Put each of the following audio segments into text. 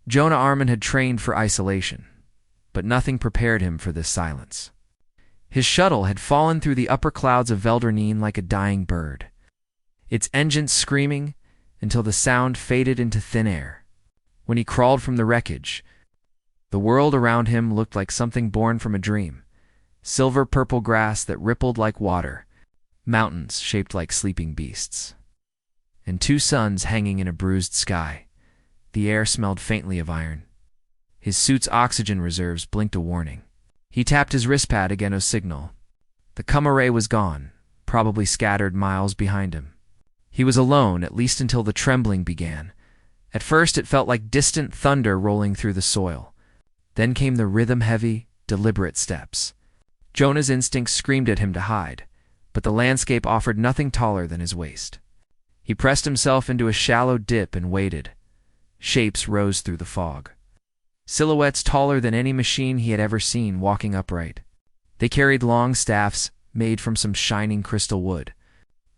Jonah Armand had trained for isolation, but nothing prepared him for this silence. His shuttle had fallen through the upper clouds of Veldernine like a dying bird, its engines screaming until the sound faded into thin air. When he crawled from the wreckage, the world around him looked like something born from a dream. Silver-purple grass that rippled like water, mountains shaped like sleeping beasts, and two suns hanging in a bruised sky. The air smelled faintly of iron. His suit's oxygen reserves blinked a warning. He tapped his wrist pad again to signal. The array was gone, probably scattered miles behind him. He was alone, at least until the trembling began. At first it felt like distant thunder rolling through the soil. Then came the rhythm-heavy, deliberate steps. Jonah's instincts screamed at him to hide, but the landscape offered nothing taller than his waist. He pressed himself into a shallow dip and waited. Shapes rose through the fog. Silhouettes taller than any machine he had ever seen walking upright. They carried long staffs made from some shining crystal wood.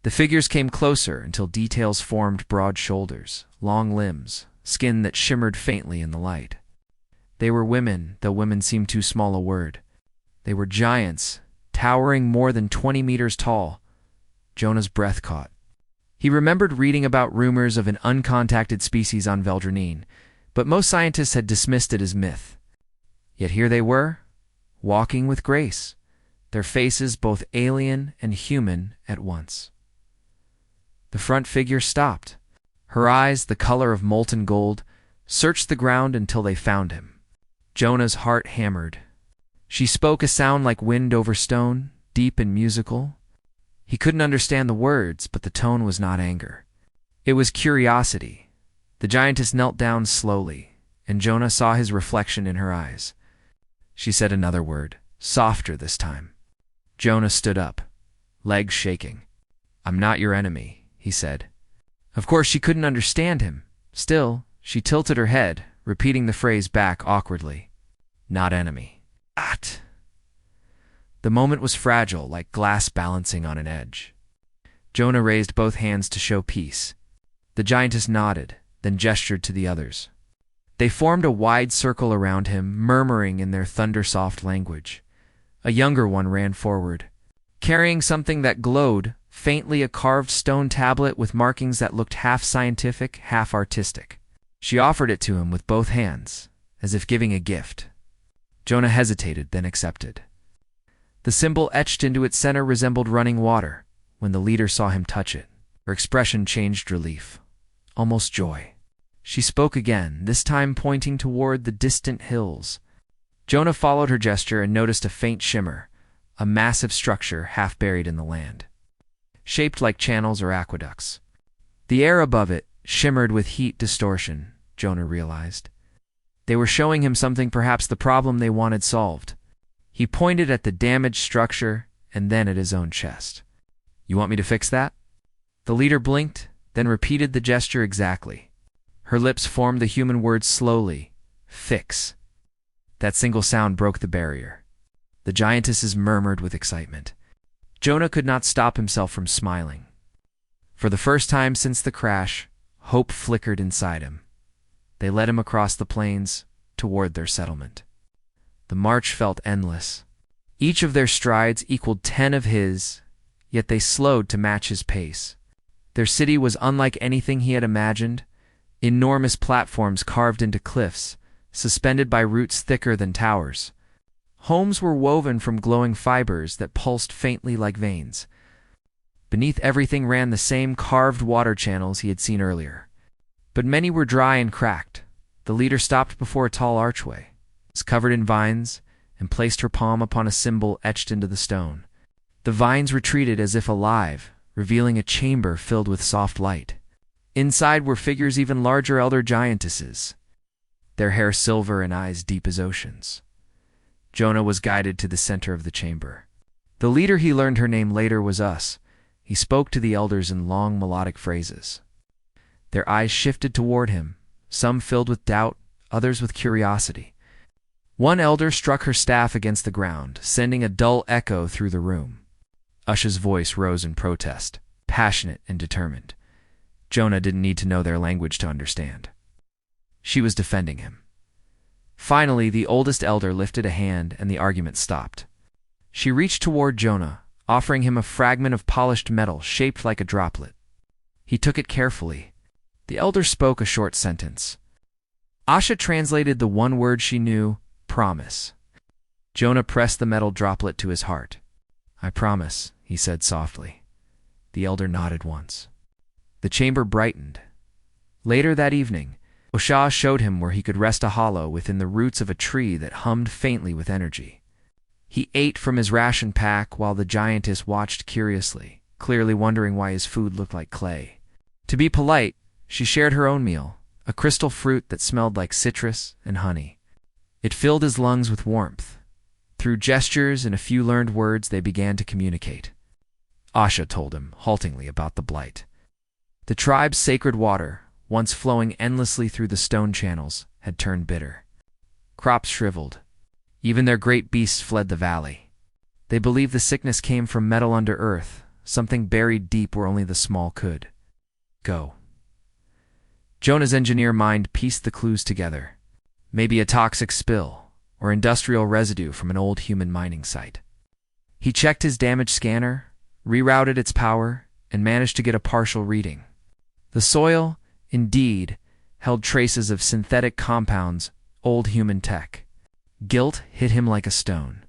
The figures came closer until details formed broad shoulders, long limbs, skin that shimmered faintly in the light. They were women, though women seemed too small a word. They were giants, towering more than 20 meters tall. Jonah's breath caught. He remembered reading about rumors of an uncontacted species on Veldernine, but most scientists had dismissed it as myth. Yet here they were, walking with grace, their faces both alien and human at once. The front figure stopped. Her eyes, the color of molten gold, searched the ground until they found him. Jonah's heart hammered. She spoke a sound like wind over stone, deep and musical. He couldn't understand the words, but the tone was not anger. It was curiosity. The giantess knelt down slowly, and Jonah saw his reflection in her eyes. She said another word, softer this time. Jonah stood up, legs shaking. "I'm not your enemy," he said. Of course she couldn't understand him. Still, she tilted her head, repeating the phrase back awkwardly. "Not enemy." "At." The moment was fragile, like glass balancing on an edge. Jonah raised both hands to show peace. The giantess nodded, then gestured to the others. They formed a wide circle around him, murmuring in their thunder-soft language. A younger one ran forward, carrying something that glowed, faintly a carved stone tablet with markings that looked half scientific, half artistic. She offered it to him with both hands, as if giving a gift. Jonah hesitated, then accepted. The symbol etched into its center resembled running water. When the leader saw him touch it, her expression changed relief, almost joy. She spoke again, this time pointing toward the distant hills. Jonah followed her gesture and noticed a faint shimmer, a massive structure half buried in the land, shaped like channels or aqueducts. The air above it shimmered with heat distortion, Jonah realized. They were showing him something, perhaps the problem they wanted solved. He pointed at the damaged structure and then at his own chest. "You want me to fix that?" The leader blinked, then repeated the gesture exactly. Her lips formed the human word slowly, "Fix." That single sound broke the barrier. The giantesses murmured with excitement. Jonah could not stop himself from smiling. For the first time since the crash, hope flickered inside him. They led him across the plains toward their settlement. The march felt endless. Each of their strides equaled 10 of his, yet they slowed to match his pace. Their city was unlike anything he had imagined. Enormous platforms carved into cliffs, suspended by roots thicker than towers. Homes were woven from glowing fibers that pulsed faintly like veins. Beneath everything ran the same carved water channels he had seen earlier. But many were dry and cracked. The leader stopped before a tall archway. It was covered in vines, and placed her palm upon a symbol etched into the stone. The vines retreated as if alive, revealing a chamber filled with soft light. Inside were figures even larger, elder giantesses, their hair silver and eyes deep as oceans. Jonah was guided to the center of the chamber. The leader, he learned her name later, was Us. He spoke to the elders in long melodic phrases. Their eyes shifted toward him, some filled with doubt, others with curiosity. One elder struck her staff against the ground, sending a dull echo through the room. Ush's voice rose in protest, passionate and determined. Jonah didn't need to know their language to understand. She was defending him. Finally, the oldest elder lifted a hand and the argument stopped. She reached toward Jonah, offering him a fragment of polished metal shaped like a droplet. He took it carefully. The elder spoke a short sentence. Asha translated the one word she knew, promise. Jonah pressed the metal droplet to his heart. I promise, he said softly. The elder nodded once. The chamber brightened. Later that evening, Osha showed him where he could rest a hollow within the roots of a tree that hummed faintly with energy. He ate from his ration pack while the giantess watched curiously, clearly wondering why his food looked like clay. To be polite, she shared her own meal, a crystal fruit that smelled like citrus and honey. It filled his lungs with warmth. Through gestures and a few learned words, they began to communicate. Asha told him, haltingly, about the blight. The tribe's sacred water, once flowing endlessly through the stone channels, had turned bitter. Crops shriveled. Even their great beasts fled the valley. They believed the sickness came from metal under earth, something buried deep where only the small could go. Jonah's engineer mind pieced the clues together. Maybe a toxic spill, or industrial residue from an old human mining site. He checked his damaged scanner, rerouted its power, and managed to get a partial reading. The soil, indeed, held traces of synthetic compounds, old human tech. Guilt hit him like a stone.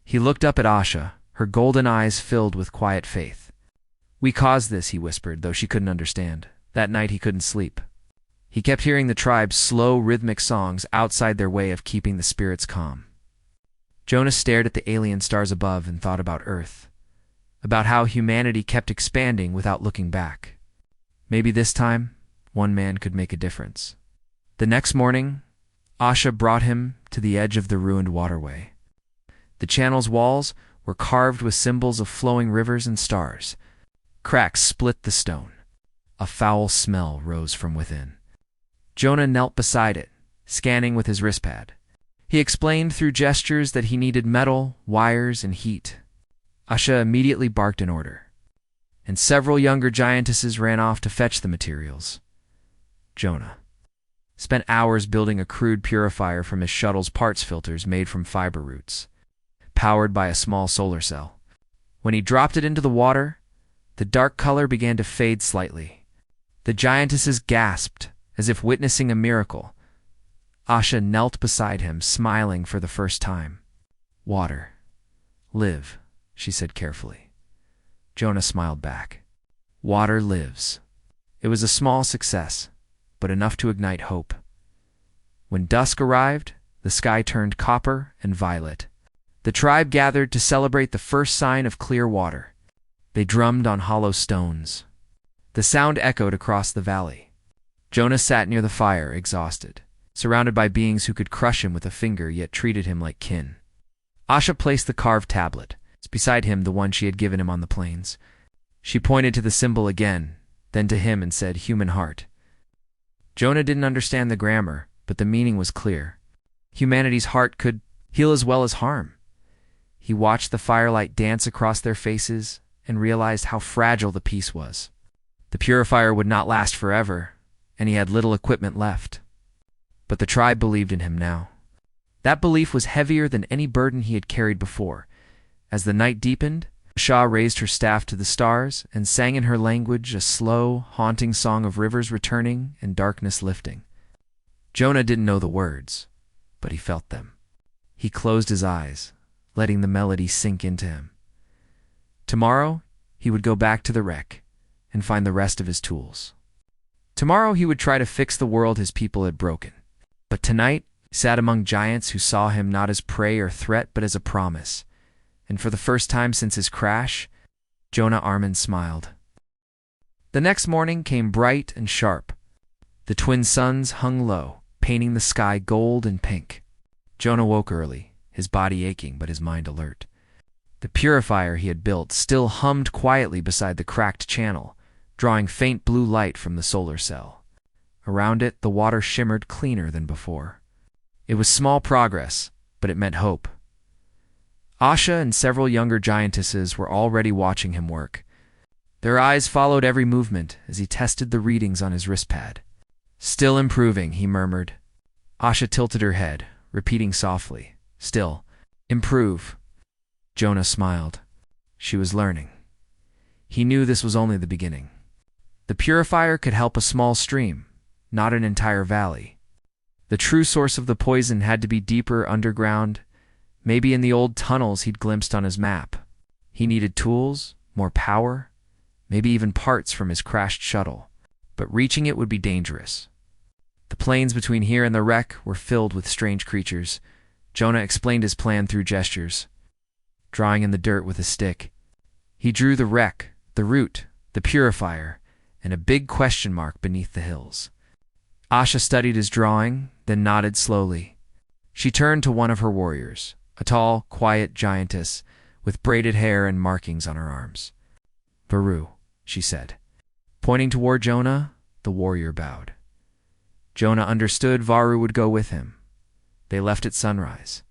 He looked up at Asha, her golden eyes filled with quiet faith. We caused this, he whispered, though she couldn't understand. That night he couldn't sleep. He kept hearing the tribe's slow, rhythmic songs outside their way of keeping the spirits calm. Jonah stared at the alien stars above and thought about Earth, about how humanity kept expanding without looking back. Maybe this time, one man could make a difference. The next morning, Asha brought him to the edge of the ruined waterway. The channel's walls were carved with symbols of flowing rivers and stars. Cracks split the stone. A foul smell rose from within. Jonah knelt beside it, scanning with his wristpad. He explained through gestures that he needed metal, wires, and heat. Asha immediately barked an order, and several younger giantesses ran off to fetch the materials. Jonah spent hours building a crude purifier from his shuttle's parts filters made from fiber roots, powered by a small solar cell. When he dropped it into the water, the dark color began to fade slightly. The giantesses gasped, as if witnessing a miracle. Asha knelt beside him, smiling for the first time. Water. Live, she said carefully. Jonah smiled back. Water lives. It was a small success, but enough to ignite hope. When dusk arrived, the sky turned copper and violet. The tribe gathered to celebrate the first sign of clear water. They drummed on hollow stones. The sound echoed across the valley. Jonah sat near the fire, exhausted, surrounded by beings who could crush him with a finger yet treated him like kin. Asha placed the carved tablet beside him, the one she had given him on the plains. She pointed to the symbol again, then to him and said, "Human heart." Jonah didn't understand the grammar, but the meaning was clear. Humanity's heart could heal as well as harm. He watched the firelight dance across their faces and realized how fragile the piece was. The purifier would not last forever, and he had little equipment left. But the tribe believed in him now. That belief was heavier than any burden he had carried before. As the night deepened, Shah raised her staff to the stars and sang in her language a slow, haunting song of rivers returning and darkness lifting. Jonah didn't know the words, but he felt them. He closed his eyes, letting the melody sink into him. Tomorrow, he would go back to the wreck and find the rest of his tools. Tomorrow he would try to fix the world his people had broken. But tonight, he sat among giants who saw him not as prey or threat but as a promise. And for the first time since his crash, Jonah Armin smiled. The next morning came bright and sharp. The twin suns hung low, painting the sky gold and pink. Jonah woke early, his body aching but his mind alert. The purifier he had built still hummed quietly beside the cracked channel, drawing faint blue light from the solar cell. Around it, the water shimmered cleaner than before. It was small progress, but it meant hope. Asha and several younger giantesses were already watching him work. Their eyes followed every movement as he tested the readings on his wristpad. Still improving, he murmured. Asha tilted her head, repeating softly, still, improve. Jonah smiled. She was learning. He knew this was only the beginning. The purifier could help a small stream, not an entire valley. The true source of the poison had to be deeper underground, maybe in the old tunnels he'd glimpsed on his map. He needed tools, more power, maybe even parts from his crashed shuttle, but reaching it would be dangerous. The plains between here and the wreck were filled with strange creatures. Jonah explained his plan through gestures, drawing in the dirt with a stick. He drew the wreck, the route, the purifier, and a big question mark beneath the hills. Asha studied his drawing, then nodded slowly. She turned to one of her warriors, a tall, quiet giantess with braided hair and markings on her arms. Varu, she said. Pointing toward Jonah, the warrior bowed. Jonah understood Varu would go with him. They left at sunrise.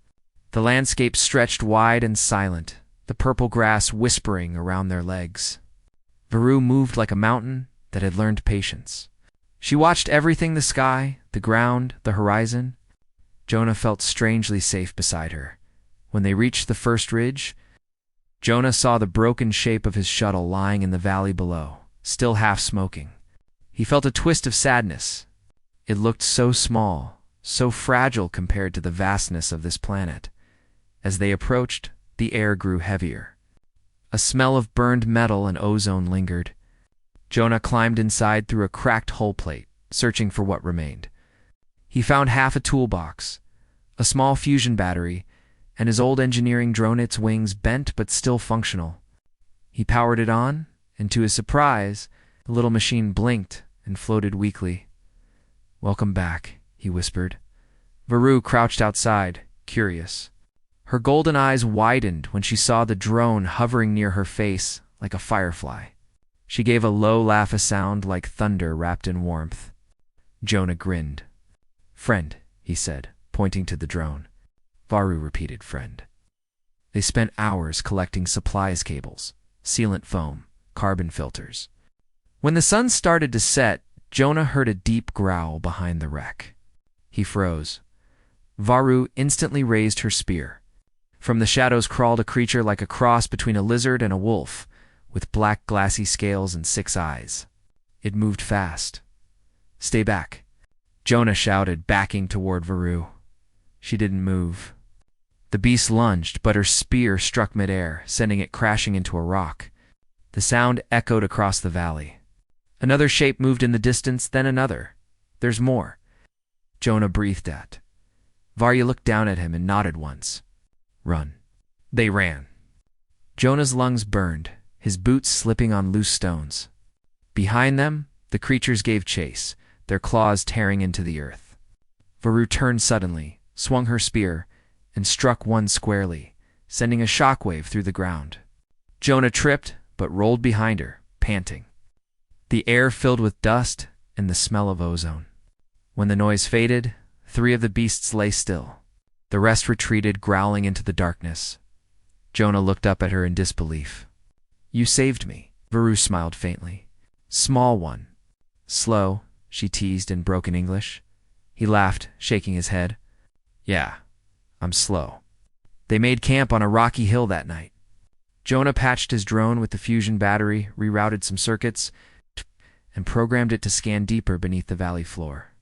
The landscape stretched wide and silent, the purple grass whispering around their legs. Varu moved like a mountain that had learned patience. She watched everything: the sky, the ground, the horizon. Jonah felt strangely safe beside her. When they reached the first ridge, Jonah saw the broken shape of his shuttle lying in the valley below, still half smoking. He felt a twist of sadness. It looked so small, so fragile compared to the vastness of this planet. As they approached, the air grew heavier. A smell of burned metal and ozone lingered. Jonah climbed inside through a cracked hull plate, searching for what remained. He found half a toolbox, a small fusion battery, and his old engineering drone, its wings bent but still functional. He powered it on, and to his surprise, the little machine blinked and floated weakly. "Welcome back," he whispered. Varu crouched outside, curious. Her golden eyes widened when she saw the drone hovering near her face like a firefly. She gave a low laugh, a sound like thunder wrapped in warmth. Jonah grinned. "Friend," he said, pointing to the drone. Varu repeated, "Friend." They spent hours collecting supplies cables, sealant foam, carbon filters. When the sun started to set, Jonah heard a deep growl behind the wreck. He froze. Varu instantly raised her spear. From the shadows crawled a creature like a cross between a lizard and a wolf, with black glassy scales and 6 eyes. It moved fast. "Stay back," Jonah shouted, backing toward Varu. She didn't move. The beast lunged, but her spear struck midair, sending it crashing into a rock. The sound echoed across the valley. Another shape moved in the distance, then another. "There's more," Jonah breathed at. Varya looked down at him and nodded once. "Run." They ran. Jonah's lungs burned, his boots slipping on loose stones. Behind them, the creatures gave chase, their claws tearing into the earth. Varu turned suddenly, swung her spear, and struck one squarely, sending a shockwave through the ground. Jonah tripped, but rolled behind her, panting. The air filled with dust and the smell of ozone. When the noise faded, 3 of the beasts lay still. The rest retreated, growling into the darkness. Jonah looked up at her in disbelief. "You saved me," Varu smiled faintly. "Small one." "Slow," she teased in broken English. He laughed, shaking his head. "Yeah, I'm slow." They made camp on a rocky hill that night. Jonah patched his drone with the fusion battery, rerouted some circuits, and programmed it to scan deeper beneath the valley floor.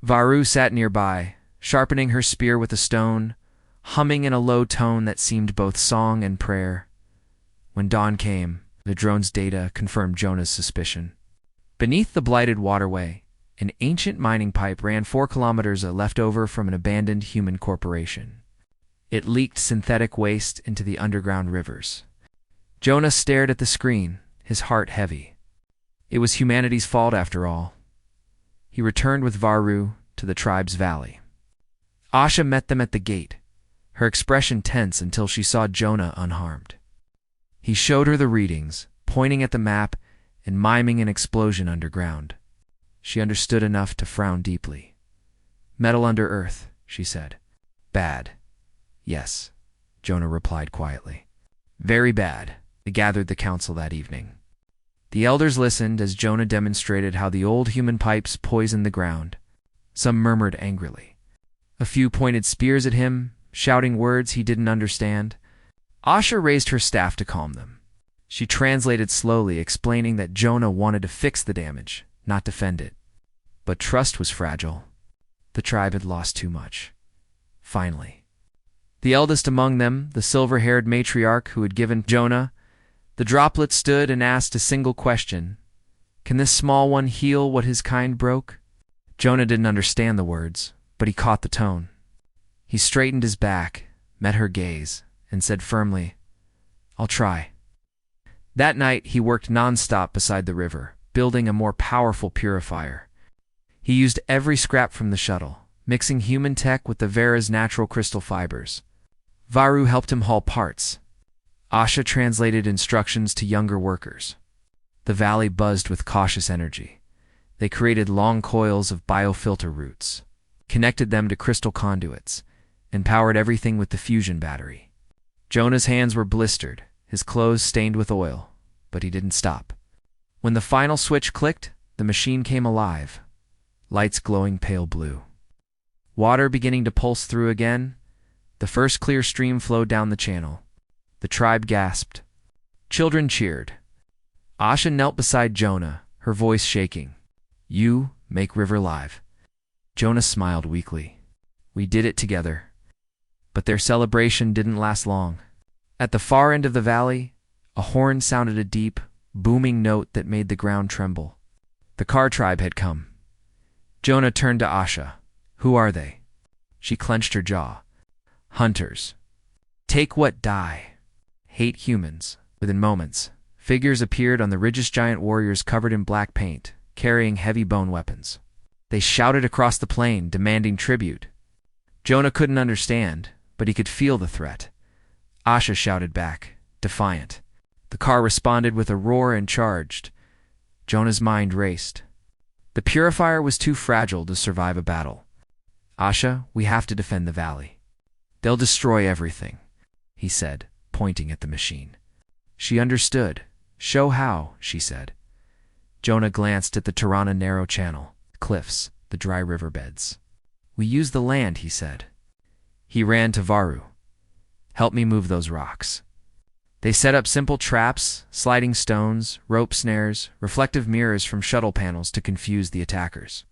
Varu sat nearby, sharpening her spear with a stone, humming in a low tone that seemed both song and prayer. When dawn came, the drone's data confirmed Jonah's suspicion. Beneath the blighted waterway, an ancient mining pipe ran 4 kilometers, left over from an abandoned human corporation. It leaked synthetic waste into the underground rivers. Jonah stared at the screen, his heart heavy. It was humanity's fault after all. He returned with Varu to the tribe's valley. Asha met them at the gate, her expression tense until she saw Jonah unharmed. He showed her the readings, pointing at the map and miming an explosion underground. She understood enough to frown deeply. "Metal under earth," she said. "Bad." "Yes," Jonah replied quietly. "Very bad." They gathered the council that evening. The elders listened as Jonah demonstrated how the old human pipes poisoned the ground. Some murmured angrily. A few pointed spears at him, shouting words he didn't understand. Asha raised her staff to calm them. She translated slowly, explaining that Jonah wanted to fix the damage, not defend it. But trust was fragile. The tribe had lost too much. Finally, the eldest among them, the silver-haired matriarch who had given Jonah the droplet, stood and asked a single question. Can this small one heal what his kind broke? Jonah didn't understand the words, but he caught the tone. He straightened his back, met her gaze, and said firmly, I'll try. That night he worked non-stop beside the river, building a more powerful purifier. He used every scrap from the shuttle, mixing human tech with the Vera's natural crystal fibers. Varu helped him haul parts. Asha translated instructions to younger workers. The valley buzzed with cautious energy. They created long coils of biofilter roots, connected them to crystal conduits, and powered everything with the fusion battery. Jonah's hands were blistered, his clothes stained with oil, but he didn't stop. When the final switch clicked, the machine came alive, lights glowing pale blue. Water beginning to pulse through again, the first clear stream flowed down the channel. The tribe gasped. Children cheered. Asha knelt beside Jonah, her voice shaking. You make river live. Jonah smiled weakly. We did it together. But their celebration didn't last long. At the far end of the valley, a horn sounded a deep, booming note that made the ground tremble. The Car tribe had come. Jonah turned to Asha. Who are they? She clenched her jaw. Hunters. Take what die. Hate humans. Within moments, figures appeared on the ridge's giant warriors covered in black paint, carrying heavy bone weapons. They shouted across the plain, demanding tribute. Jonah couldn't understand, but he could feel the threat. Asha shouted back, defiant. The car responded with a roar and charged. Jonah's mind raced. The purifier was too fragile to survive a battle. Asha, we have to defend the valley. They'll destroy everything, he said, pointing at the machine. She understood. Show how, she said. Jonah glanced at the Tirana narrow channel, the cliffs, the dry riverbeds. We use the land, he said. He ran to Varu. Help me move those rocks. They set up simple traps, sliding stones, rope snares, reflective mirrors from shuttle panels to confuse the attackers.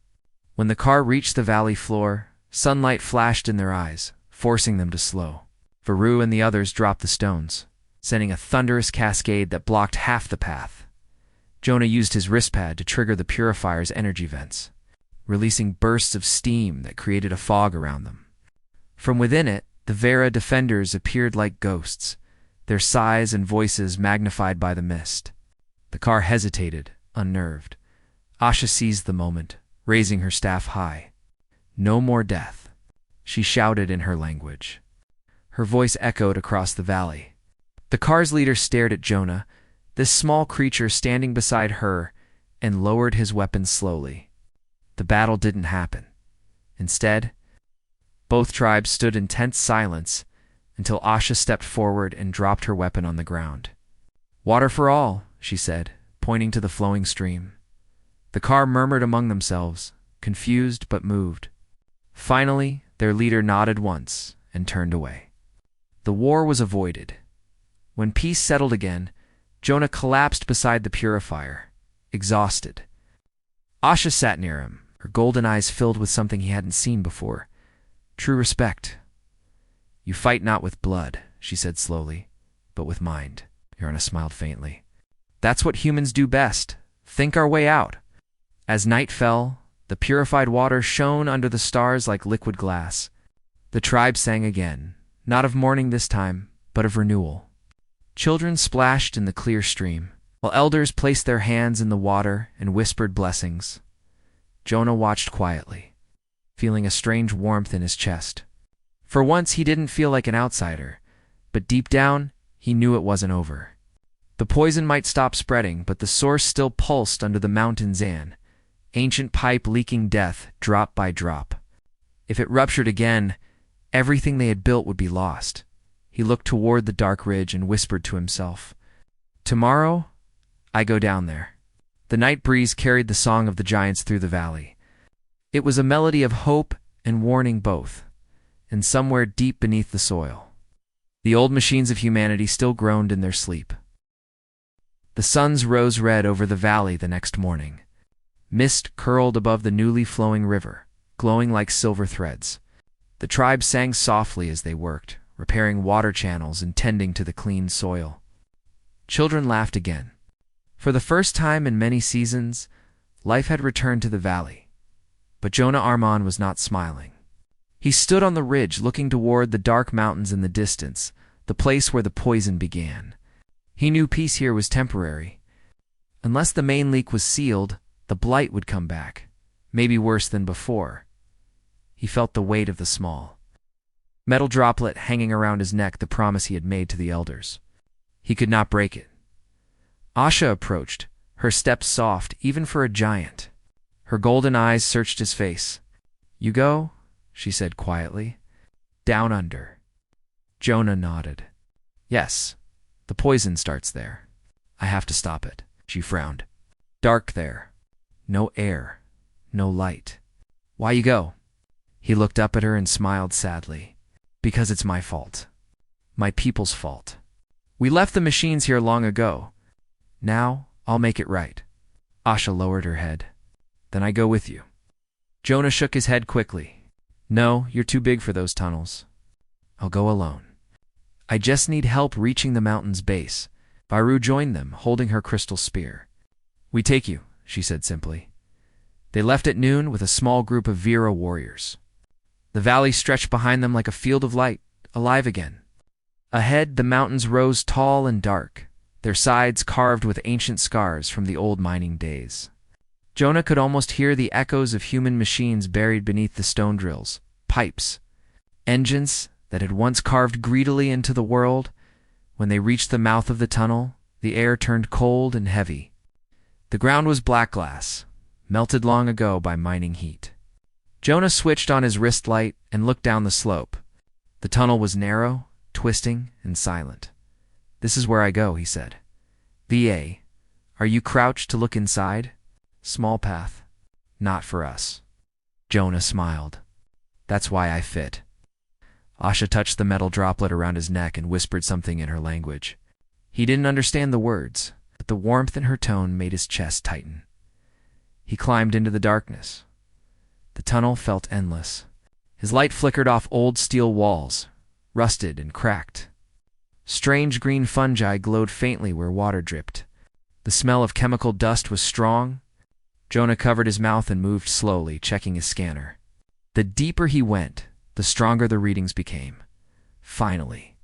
When the car reached the valley floor, sunlight flashed in their eyes, forcing them to slow. Varu and the others dropped the stones, sending a thunderous cascade that blocked half the path. Jonah used his wristpad to trigger the purifier's energy vents, releasing bursts of steam that created a fog around them. From within it, the Vera defenders appeared like ghosts, their size and voices magnified by the mist. The car hesitated, unnerved. Asha seized the moment, raising her staff high. No more death, she shouted in her language. Her voice echoed across the valley. The car's leader stared at Jonah, this small creature standing beside her, and lowered his weapon slowly. The battle didn't happen. Instead, both tribes stood in tense silence until Asha stepped forward and dropped her weapon on the ground. Water for all, she said, pointing to the flowing stream. The car murmured among themselves, confused but moved. Finally, their leader nodded once and turned away. The war was avoided. When peace settled again, Jonah collapsed beside the purifier, exhausted. Asha sat near him, her golden eyes filled with something he hadn't seen before. True respect. You fight not with blood, she said slowly, but with mind. Yarna smiled faintly. That's what humans do best. Think our way out. As night fell, the purified water shone under the stars like liquid glass. The tribe sang again, not of mourning this time, but of renewal. Children splashed in the clear stream, while elders placed their hands in the water and whispered blessings. Jonah watched quietly, feeling a strange warmth in his chest. For once he didn't feel like an outsider, but deep down, he knew it wasn't over. The poison might stop spreading, but the source still pulsed under the mountain Zan, ancient pipe leaking death drop by drop. If it ruptured again, everything they had built would be lost. He looked toward the dark ridge and whispered to himself, Tomorrow, I go down there. The night breeze carried the song of the giants through the valley. It was a melody of hope and warning both, and somewhere deep beneath the soil, the old machines of humanity still groaned in their sleep. The suns rose red over the valley the next morning. Mist curled above the newly flowing river, glowing like silver threads. The tribe sang softly as they worked, repairing water channels and tending to the clean soil. Children laughed again. For the first time in many seasons, life had returned to the valley. But Jonah Armon was not smiling. He stood on the ridge looking toward the dark mountains in the distance, the place where the poison began. He knew peace here was temporary. Unless the main leak was sealed, the blight would come back, maybe worse than before. He felt the weight of the small metal droplet hanging around his neck, the promise he had made to the elders. He could not break it. Asha approached, her steps soft even for a giant. Her golden eyes searched his face. "You go?" she said quietly. "Down under." Jonah nodded. "Yes, the poison starts there. I have to stop it." She frowned. "Dark there. No air. No light. Why you go?" He looked up at her and smiled sadly. "Because it's my fault. My people's fault. We left the machines here long ago. Now I'll make it right." Asha lowered her head. "Then I go with you." Jonah shook his head quickly. "No, you're too big for those tunnels. I'll go alone. I just need help reaching the mountain's base." Baru joined them, holding her crystal spear. "We take you," she said simply. They left at noon with a small group of Vera warriors. The valley stretched behind them like a field of light, alive again. Ahead, the mountains rose tall and dark, their sides carved with ancient scars from the old mining days. Jonah could almost hear the echoes of human machines buried beneath the stone drills, pipes, engines that had once carved greedily into the world. When they reached the mouth of the tunnel, the air turned cold and heavy. The ground was black glass, melted long ago by mining heat. Jonah switched on his wrist light and looked down the slope. The tunnel was narrow, twisting, and silent. "This is where I go," he said. "VA, are you crouched to look inside?" "Small path. Not for us." Jonah smiled. "That's why I fit." Asha touched the metal droplet around his neck and whispered something in her language. He didn't understand the words, but the warmth in her tone made his chest tighten. He climbed into the darkness. The tunnel felt endless. His light flickered off old steel walls, rusted and cracked. Strange green fungi glowed faintly where water dripped. The smell of chemical dust was strong. Jonah covered his mouth and moved slowly, checking his scanner. The deeper he went, the stronger the readings became. Finally,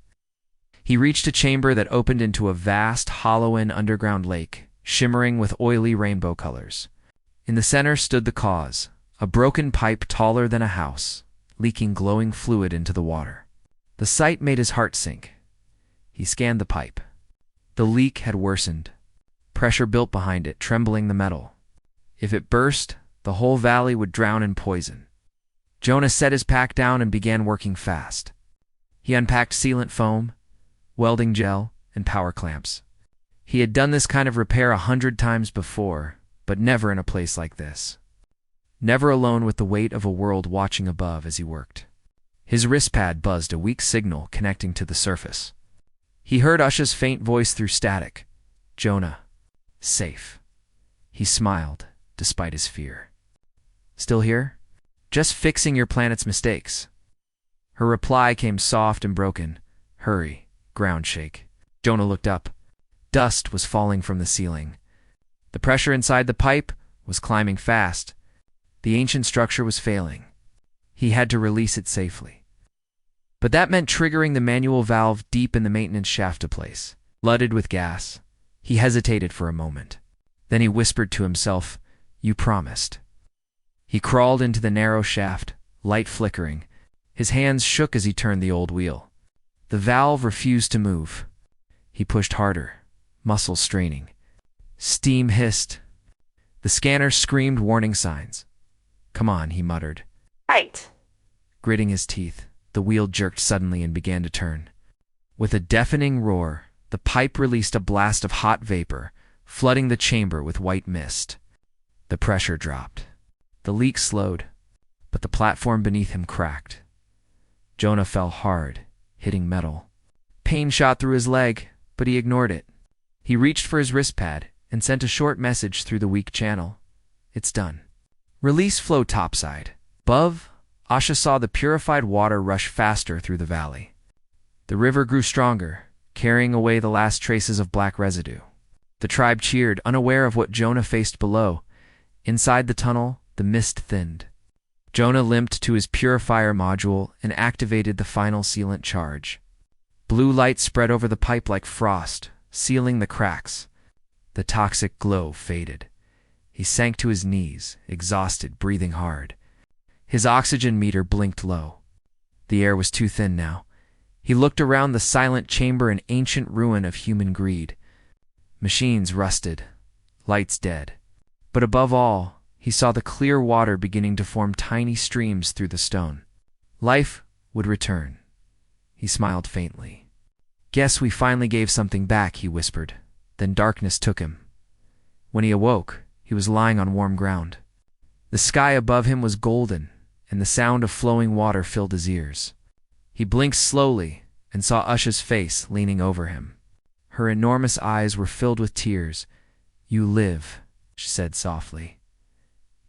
he reached a chamber that opened into a vast, hollow-in underground lake, shimmering with oily rainbow colors. In the center stood the cause, a broken pipe taller than a house, leaking glowing fluid into the water. The sight made his heart sink. He scanned the pipe. The leak had worsened. Pressure built behind it, trembling the metal. If it burst, the whole valley would drown in poison. Jonah set his pack down and began working fast. He unpacked sealant foam, welding gel, and power clamps. He had done this kind of repair 100 times before, but never in a place like this. Never alone with the weight of a world watching above as he worked. His wrist pad buzzed a weak signal connecting to the surface. He heard Usha's faint voice through static. "Jonah. Safe." He smiled, despite his fear. "Still here? Just fixing your planet's mistakes." Her reply came soft and broken. "Hurry. Ground shake." Jonah looked up. Dust was falling from the ceiling. The pressure inside the pipe was climbing fast. The ancient structure was failing. He had to release it safely. But that meant triggering the manual valve deep in the maintenance shaft to place. Flooded with gas, he hesitated for a moment. Then he whispered to himself, "You promised." He crawled into the narrow shaft, light flickering. His hands shook as he turned the old wheel. The valve refused to move. He pushed harder, muscles straining. Steam hissed. The scanner screamed warning signs. "Come on," he muttered. "Right." Gritting his teeth, the wheel jerked suddenly and began to turn. With a deafening roar, the pipe released a blast of hot vapor, flooding the chamber with white mist. The pressure dropped. The leak slowed, but the platform beneath him cracked. Jonah fell hard, hitting metal. Pain shot through his leg, but he ignored it. He reached for his wrist pad and sent a short message through the weak channel. It's done. Release flow topside. Above, Asha saw the purified water rush faster through the valley. The river grew stronger, carrying away the last traces of black residue. The tribe cheered, unaware of what Jonah faced below. Inside the tunnel, the mist thinned. Jonah limped to his purifier module and activated the final sealant charge. Blue light spread over the pipe like frost, sealing the cracks. The toxic glow faded. He sank to his knees, exhausted, breathing hard. His oxygen meter blinked low. The air was too thin now. He looked around the silent chamber, an ancient ruin of human greed. Machines rusted, lights dead. But above all, he saw the clear water beginning to form tiny streams through the stone. Life would return. He smiled faintly. Guess we finally gave something back, he whispered. Then darkness took him. When he awoke, he was lying on warm ground. The sky above him was golden, and the sound of flowing water filled his ears. He blinked slowly and saw Usha's face leaning over him. Her enormous eyes were filled with tears. You live, she said softly.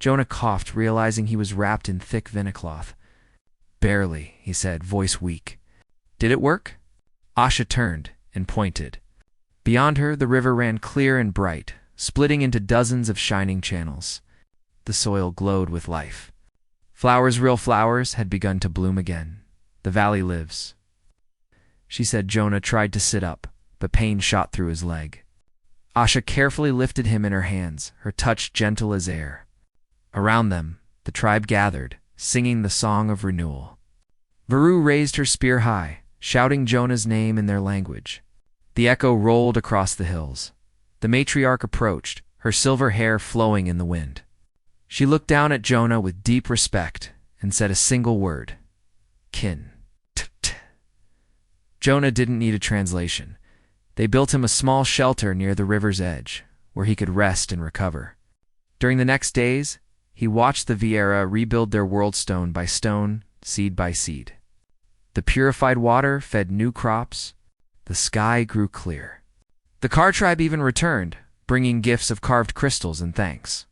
Jonah coughed, realizing he was wrapped in thick vinacloth. Barely, he said, voice weak. Did it work? Asha turned and pointed. Beyond her, the river ran clear and bright, splitting into dozens of shining channels. The soil glowed with life. Flowers, real flowers, had begun to bloom again. The valley lives. She said. Jonah tried to sit up, but pain shot through his leg. Asha carefully lifted him in her hands, her touch gentle as air. Around them, the tribe gathered, singing the song of renewal. Varu raised her spear high, shouting Jonah's name in their language. The echo rolled across the hills. The matriarch approached, her silver hair flowing in the wind. She looked down at Jonah with deep respect and said a single word. Kin. Jonah didn't need a translation. They built him a small shelter near the river's edge, where he could rest and recover. During the next days, he watched the Viera rebuild their world stone by stone, seed by seed. The purified water fed new crops. The sky grew clear. The Car tribe even returned, bringing gifts of carved crystals and thanks.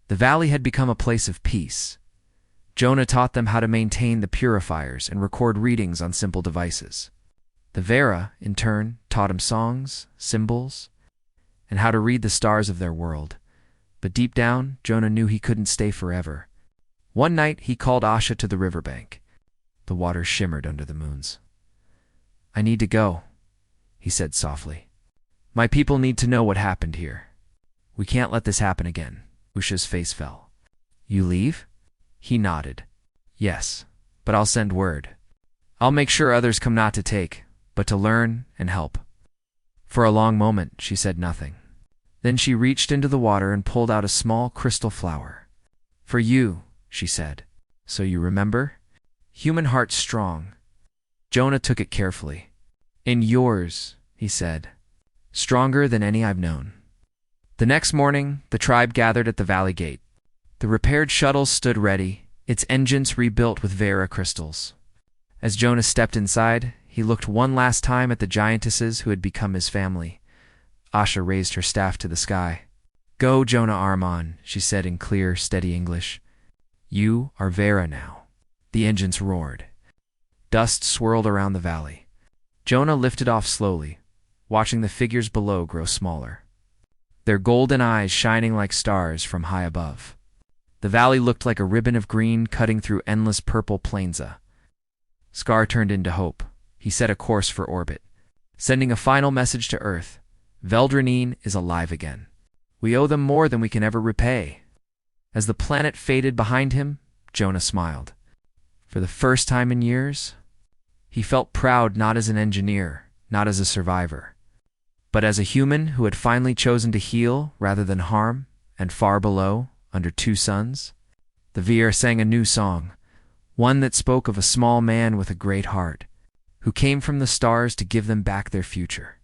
The valley had become a place of peace. Jonah taught them how to maintain the purifiers and record readings on simple devices. The Vera, in turn, taught him songs, symbols, and how to read the stars of their world. But deep down, Jonah knew he couldn't stay forever. One night, he called Asha to the riverbank. The water shimmered under the moons. I need to go, he said softly. My people need to know what happened here. We can't let this happen again. Usha's face fell. You leave? He nodded. Yes, but I'll send word. I'll make sure others come not to take, but to learn and help. For a long moment, she said nothing. Then she reached into the water and pulled out a small crystal flower. For you, she said. So you remember? Human heart strong. Jonah took it carefully. In yours, he said. Stronger than any I've known. The next morning, the tribe gathered at the valley gate. The repaired shuttle stood ready, its engines rebuilt with Vera crystals. As Jonah stepped inside, he looked one last time at the giantesses who had become his family. Asha raised her staff to the sky. Go, Jonah Armon, she said in clear, steady English. You are Vera now. The engines roared. Dust swirled around the valley. Jonah lifted off slowly, watching the figures below grow smaller, their golden eyes shining like stars from high above. The valley looked like a ribbon of green cutting through endless purple plainsa. Scar turned into hope. He set a course for orbit, sending a final message to Earth. Veldranine is alive again. We owe them more than we can ever repay. As the planet faded behind him, Jonah smiled. For the first time in years, he felt proud not as an engineer, not as a survivor, but as a human who had finally chosen to heal rather than harm, and far below, under two suns, the Veer sang a new song, one that spoke of a small man with a great heart, who came from the stars to give them back their future.